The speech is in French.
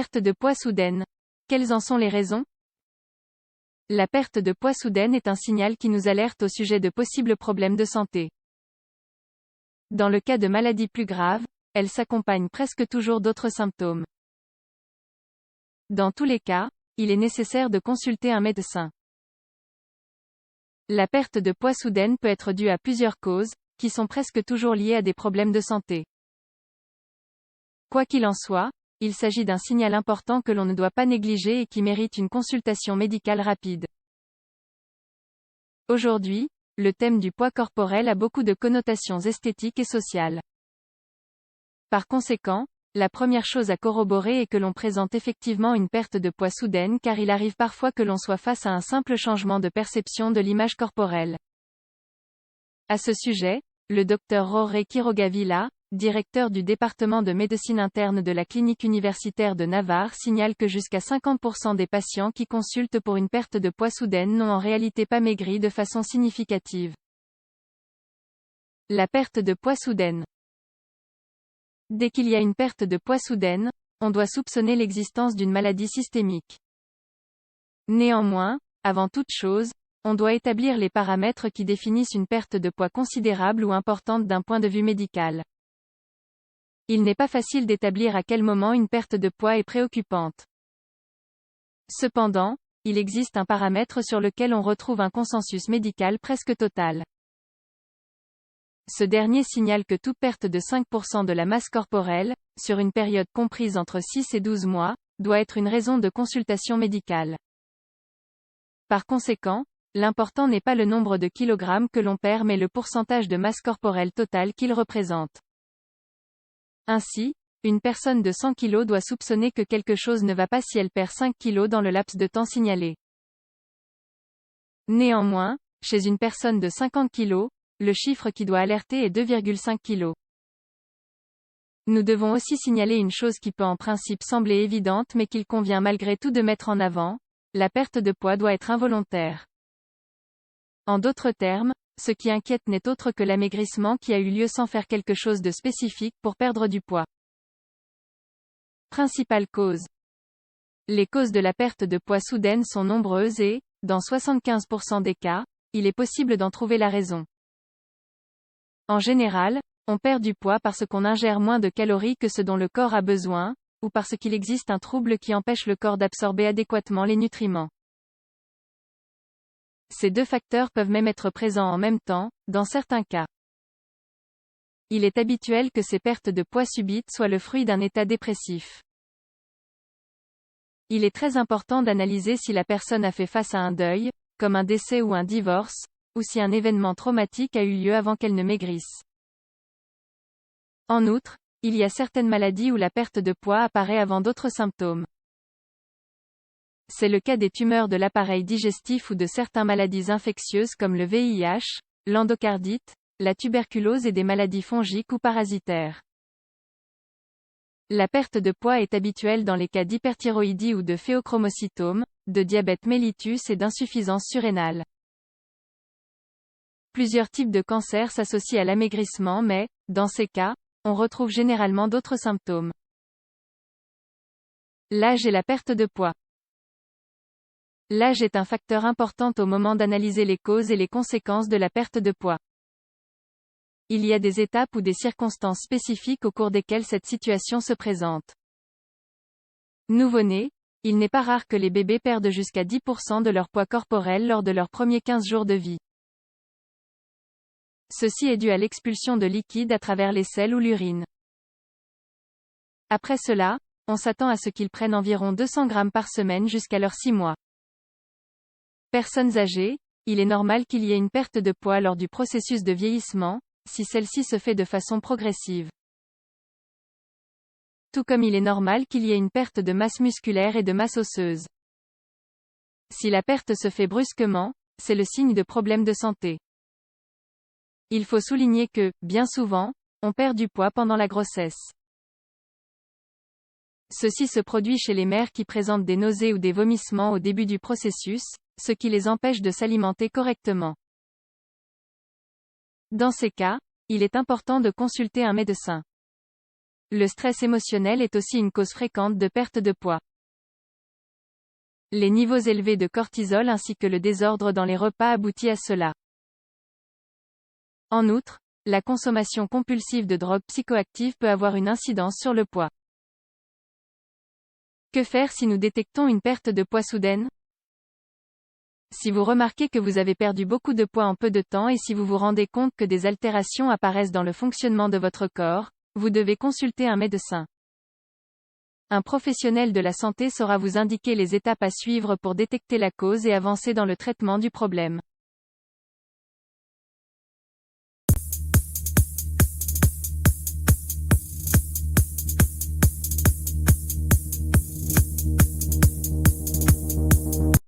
Perte de poids soudaine. Quelles en sont les raisons? La perte de poids soudaine est un signal qui nous alerte au sujet de possibles problèmes de santé. Dans le cas de maladies plus graves, elle s'accompagne presque toujours d'autres symptômes. Dans tous les cas, il est nécessaire de consulter un médecin. La perte de poids soudaine peut être due à plusieurs causes, qui sont presque toujours liées à des problèmes de santé. Quoi qu'il en soit, il s'agit d'un signal important que l'on ne doit pas négliger et qui mérite une consultation médicale rapide. Aujourd'hui, le thème du poids corporel a beaucoup de connotations esthétiques et sociales. Par conséquent, la première chose à corroborer est que l'on présente effectivement une perte de poids soudaine car il arrive parfois que l'on soit face à un simple changement de perception de l'image corporelle. À ce sujet, le Dr Jorge Quiroga-Villa, directeur du département de médecine interne de la clinique universitaire de Navarre signale que jusqu'à 50% des patients qui consultent pour une perte de poids soudaine n'ont en réalité pas maigri de façon significative. La perte de poids soudaine. Dès qu'il y a une perte de poids soudaine, on doit soupçonner l'existence d'une maladie systémique. Néanmoins, avant toute chose, on doit établir les paramètres qui définissent une perte de poids considérable ou importante d'un point de vue médical. Il n'est pas facile d'établir à quel moment une perte de poids est préoccupante. Cependant, il existe un paramètre sur lequel on retrouve un consensus médical presque total. Ce dernier signale que toute perte de 5% de la masse corporelle, sur une période comprise entre 6 et 12 mois, doit être une raison de consultation médicale. Par conséquent, l'important n'est pas le nombre de kilogrammes que l'on perd mais le pourcentage de masse corporelle totale qu'il représente. Ainsi, une personne de 100 kg doit soupçonner que quelque chose ne va pas si elle perd 5 kg dans le laps de temps signalé. Néanmoins, chez une personne de 50 kg, le chiffre qui doit alerter est 2,5 kg. Nous devons aussi signaler une chose qui peut en principe sembler évidente mais qu'il convient malgré tout de mettre en avant, la perte de poids doit être involontaire. En d'autres termes, ce qui inquiète n'est autre que l'amaigrissement qui a eu lieu sans faire quelque chose de spécifique pour perdre du poids. Principales causes. Les causes de la perte de poids soudaine sont nombreuses et, dans 75% des cas, il est possible d'en trouver la raison. En général, on perd du poids parce qu'on ingère moins de calories que ce dont le corps a besoin, ou parce qu'il existe un trouble qui empêche le corps d'absorber adéquatement les nutriments. Ces deux facteurs peuvent même être présents en même temps, dans certains cas. Il est habituel que ces pertes de poids subites soient le fruit d'un état dépressif. Il est très important d'analyser si la personne a fait face à un deuil, comme un décès ou un divorce, ou si un événement traumatique a eu lieu avant qu'elle ne maigrisse. En outre, il y a certaines maladies où la perte de poids apparaît avant d'autres symptômes. C'est le cas des tumeurs de l'appareil digestif ou de certaines maladies infectieuses comme le VIH, l'endocardite, la tuberculose et des maladies fongiques ou parasitaires. La perte de poids est habituelle dans les cas d'hyperthyroïdie ou de phéochromocytome, de diabète mellitus et d'insuffisance surrénale. Plusieurs types de cancers s'associent à l'amaigrissement mais, dans ces cas, on retrouve généralement d'autres symptômes. L'âge et la perte de poids. L'âge est un facteur important au moment d'analyser les causes et les conséquences de la perte de poids. Il y a des étapes ou des circonstances spécifiques au cours desquelles cette situation se présente. Nouveau-nés, il n'est pas rare que les bébés perdent jusqu'à 10% de leur poids corporel lors de leurs premiers 15 jours de vie. Ceci est dû à l'expulsion de liquide à travers les selles ou l'urine. Après cela, on s'attend à ce qu'ils prennent environ 200 grammes par semaine jusqu'à leurs 6 mois. Personnes âgées, il est normal qu'il y ait une perte de poids lors du processus de vieillissement, si celle-ci se fait de façon progressive. Tout comme il est normal qu'il y ait une perte de masse musculaire et de masse osseuse. Si la perte se fait brusquement, c'est le signe de problèmes de santé. Il faut souligner que, bien souvent, on perd du poids pendant la grossesse. Ceci se produit chez les mères qui présentent des nausées ou des vomissements au début du processus, ce qui les empêche de s'alimenter correctement. Dans ces cas, il est important de consulter un médecin. Le stress émotionnel est aussi une cause fréquente de perte de poids. Les niveaux élevés de cortisol ainsi que le désordre dans les repas aboutit à cela. En outre, la consommation compulsive de drogues psychoactives peut avoir une incidence sur le poids. Que faire si nous détectons une perte de poids soudaine? Si vous remarquez que vous avez perdu beaucoup de poids en peu de temps et si vous vous rendez compte que des altérations apparaissent dans le fonctionnement de votre corps, vous devez consulter un médecin. Un professionnel de la santé saura vous indiquer les étapes à suivre pour détecter la cause et avancer dans le traitement du problème.